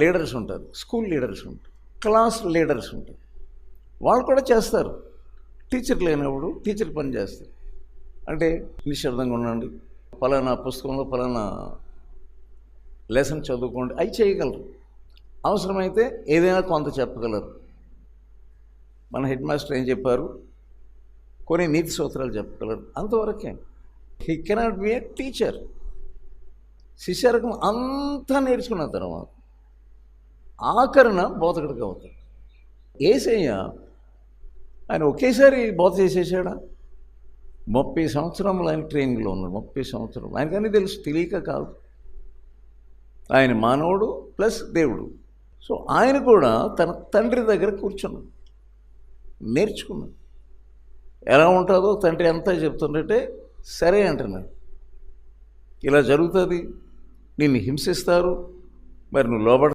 Leaders ఉంటారు, school leaders ఉంటారు, class leaders ఉంటారు. వాళ్ళు కూడా చేస్తారు. టీచర్ లేనప్పుడు టీచర్ పని చేస్తారు. అంటే నిశ్శబ్దంగా ఉండండి, ఫలానా పుస్తకంలో ఫలానా లెసన్ చదువుకోండి, అవి చేయగలరు. అవసరమైతే ఏదైనా కొంత చెప్పగలరు. మన హెడ్ మాస్టర్ ఏం చెప్పారు, కొన్ని నీతి సూత్రాలు చెప్పగలరు, అంతవరకే. He cannot be a teacher. శిష్యరకం అంతా నేర్చుకున్న తర్వాత ఆఖరణ బోధకుడికి అవుతాడు. యేసయ్య ఆయన ఒకేసారి బోధ చేసేసాడా? 30 సంవత్సరములు ఆయన ట్రైనింగ్లో ఉన్నాడు. 30 సంవత్సరాలు ఆయనకన్నీ తెలుసు, తెలియక కాదు. ఆయన మానవుడు ప్లస్ దేవుడు. సో ఆయన కూడా తన తండ్రి దగ్గర కూర్చున్నాడు, నేర్చుకున్నాడు. ఎలా ఉంటుందో తండ్రి అంతా చెప్తుంటే సరే అంటున్నాడు. ఇలా జరుగుతుంది, నిన్ను హింసిస్తారు, మరి నువ్వు లోబడ